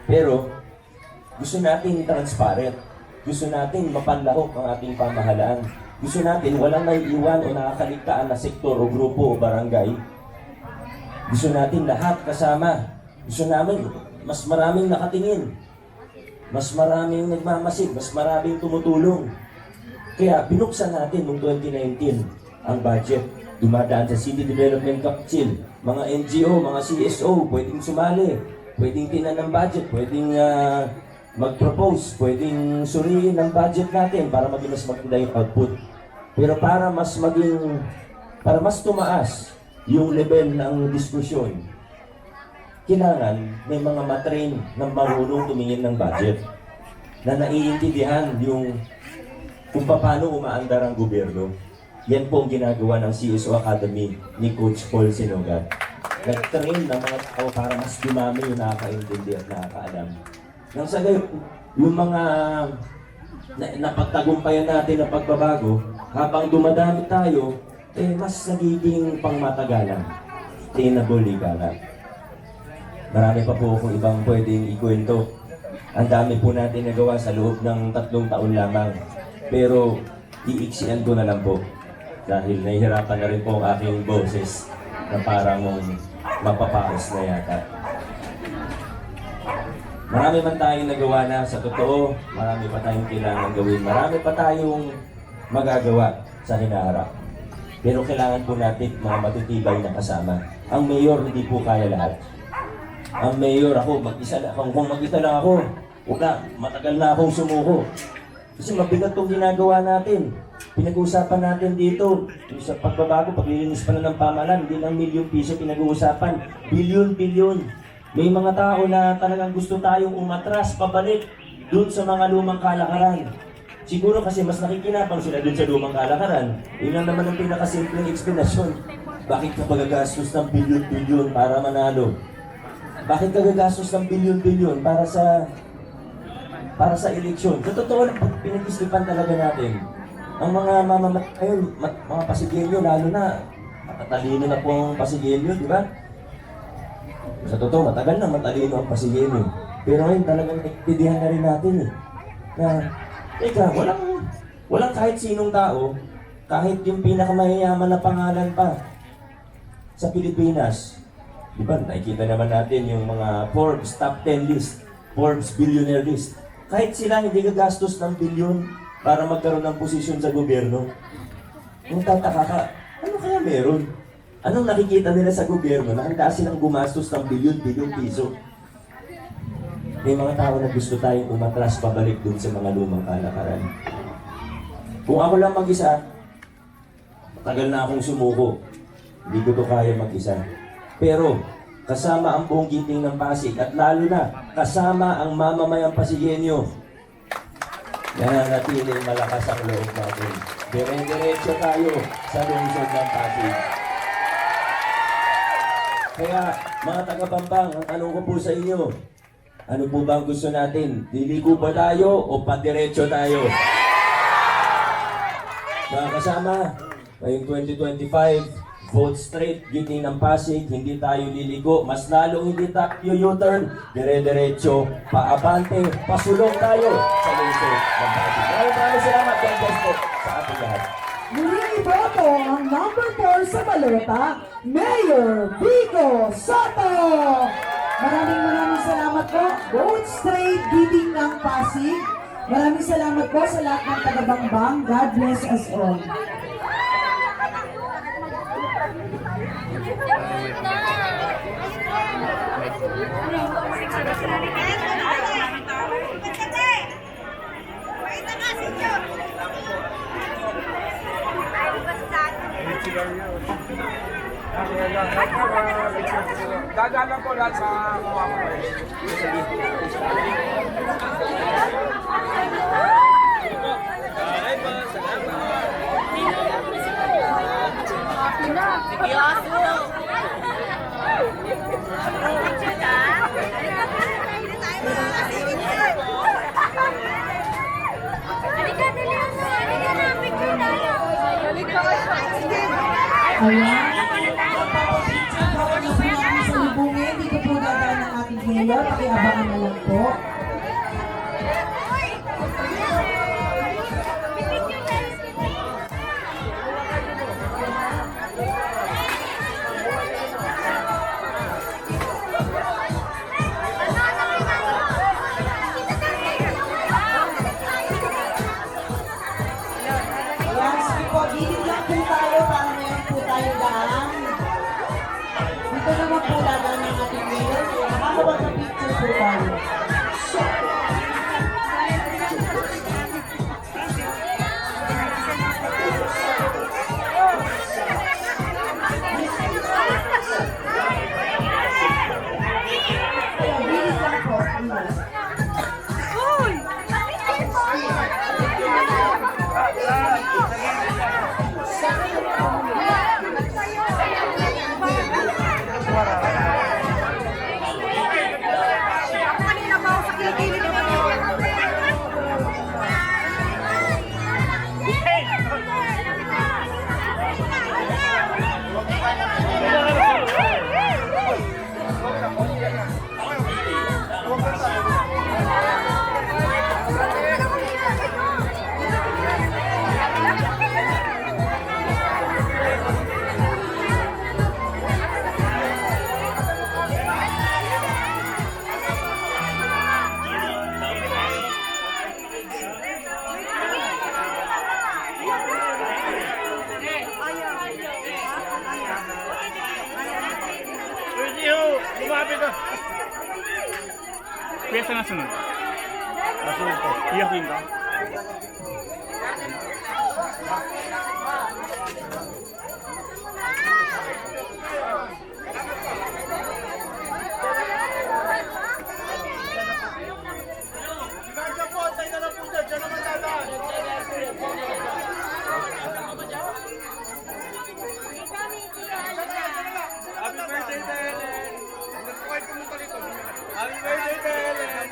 Pero gusto natin transparent. Gusto natin mapanlahok ang ating pamahalaan. Gusto natin walang naiiwan o nakakaligtaan na sektor o grupo o barangay. Gusto natin lahat kasama. Gusto namin mas maraming nakatingin. Mas maraming nagmamasid. Mas maraming tumutulong. Kaya binuksan natin noong 2019 ang budget. Dumadaan sa City Development Council. Mga NGO, mga CSO, pwedeng sumali. Pwedeng tinan ng budget. Pwedeng mag-propose, pwedeng suriin ang budget natin para maging mas maganda yung output. Pero para mas tumaas yung level ng diskusyon, kailangan may mga matrain na marunong tumingin ng budget na naiintindihan yung kung paano umaandar ang gobyerno. Yan po ang ginagawa ng CSO Academy ni Coach Paul Sinogat. Nag-train ng mga tao para mas dumami yung nakakaintindi at nakakaalam. Nang sa gayon, yung mga napagtagumpayan natin na pagbabago, habang dumadami tayo, mas nagiging pangmatagalan. Sustainable ika. Marami pa po akong ibang pwedeng ikwento. Ang dami po natin nagawa sa loob ng 3 taon lamang. Pero iiksian ko na lang po. Dahil nahihirapan na rin po ang aking boses na parang mapapaos na yata. Marami man tayong nagawa na sa totoo, marami pa tayong kailangan gawin, marami pa tayong magagawa sa hinaharap. Pero kailangan po natin mga matitibay na kasama. Ang mayor hindi po kaya lahat. Ang mayor ako, mag-isa lang. Kung mag-isa lang ako, matagal na akong sumuko. Kasi mabigat itong ginagawa natin. Pinag-uusapan natin dito, sa pagbabago, paglilinis pa na ng pamahalaan, hindi lang milyong piso pinag-uusapan, bilyon-bilyon. May mga tao na talagang gusto tayong umatras, pabalik doon sa mga lumang kalakaran. Siguro kasi mas nakikinabang sila doon sa lumang kalakaran. Yun lang naman ang pinakasimpleng explanation. Bakit ka magagastos ng bilyon-bilyon para manalo? Bakit ka gagastos ng bilyon-bilyon para sa eleksyon? Sa totoo lang, pinag-isipan talaga natin. Ang mga mga Pasigenyo, lalo na, matatalino na po ang Pasigenyo, di ba? Sa totoo, matagal na matalino ang Pasigenyo. Pero ngayon talagang nagtidihan na rin natin na, walang kahit sinong tao, kahit yung pinakamayayaman na pangalan pa sa Pilipinas. Di ba, nakikita naman natin yung mga Forbes top 10 list, Forbes billionaire list. Kahit sila hindi gagastos ng bilyon para magkaroon ng posisyon sa gobyerno. Kung tataka ka, ano kaya meron? Anong nakikita nila sa gobyerno na handa silang gumastos ng bilyon-bilyong piso? May mga tao na gusto tayong umatras pabalik dun sa mga lumang kalakaran. Kung ako lang mag-isa, matagal na akong sumuko. Hindi ko to kaya mag-isa. Pero kasama ang buong giting ng Pasig at lalo na kasama ang mamamayang Pasigenyo, nananatiling malakas ang loob natin. Dire-diretso tayo sa lungsod ng Pasig. Kaya mga taga-Pampang, ang tanong ko po sa inyo, ano po ba ang gusto natin? Liliko ba tayo o padiretso tayo? Mga kasama, ngayong 2025, vote straight, giting ng Pasig, hindi tayo liliko, mas lalong hindi tayo U-turn, dire-diretso, paabante, pasulong tayo sa lungsod ng Pasig. Maraming salamat, God bless po sa ating lahat. Muling iboto ang number 4 sa balota, Mayor Vico Soto! Maraming salamat po. Vote straight, giting ng Pasig. Maraming salamat po sa lahat ng taga-Bangbang. God bless us all. Gagalang ko lahat sa mga Ayan. Sa libungin, dito po dadaan ng ating mayor. Pakiabang Abangan na lang po. Ayan, sige po, gilid lang po tayo para meron po tayo daan. Dito naman po laban ng ating mayor. Kaya makakawag na picture po tayo. Ayan, gilid lang po. Gilid. Lumapit ka! Piyesa na sunod. Kasunod ko. Iyakin ka. Happy birthday to Helen! Happy birthday to Helen!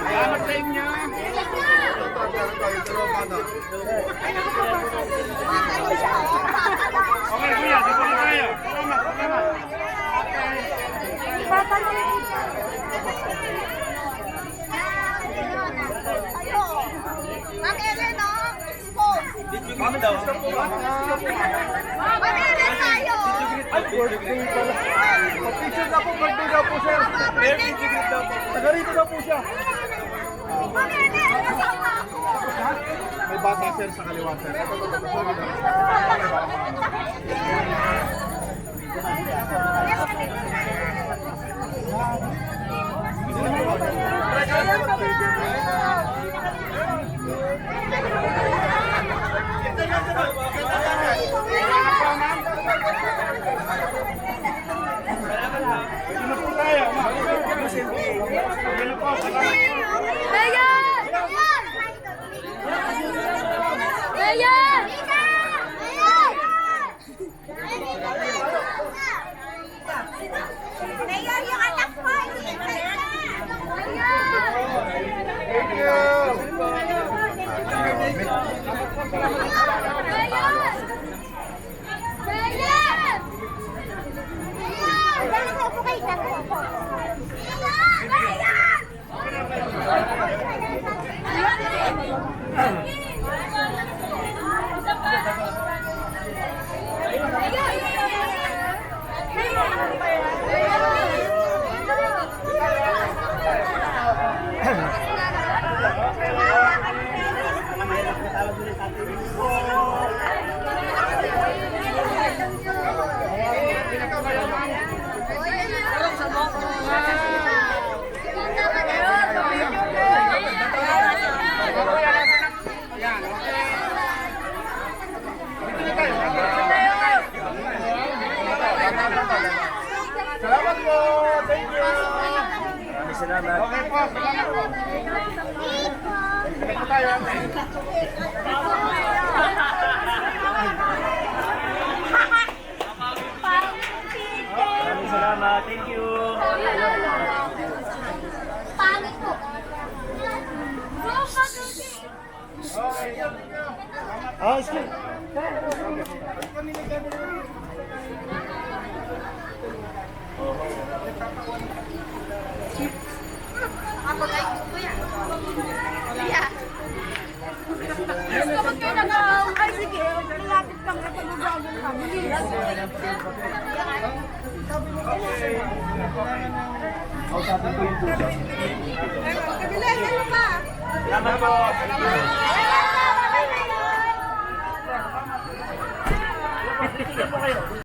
Salamat sa inyo. Okay, kuya. Dito na tayo. Salamat. Ma'am Ellen, oh! Expose! Ma'am daw. Ma'am Ellen tayo! Picture na po, birthday daw po, sir. Birthday greet daw po. Taga rito daw po siya. Ma'am Ellen, kasama ako! May bata, sir, sa kaliwa, sir. Dito na po tayo. Dito na po. Mayor! Mayor! Mayor, yung anak ko! Thank you. Mayor! Maraming salamat. Okay po, salamat po. Balik po tayo, ate. Maraming salamat. Thank you. Pangit po. Oh, sige. Yeah. Gusto mo kayo ay sige, malapit kang kapag-ubagan kami. Kabila, ano pa? Salamat po. Salamat!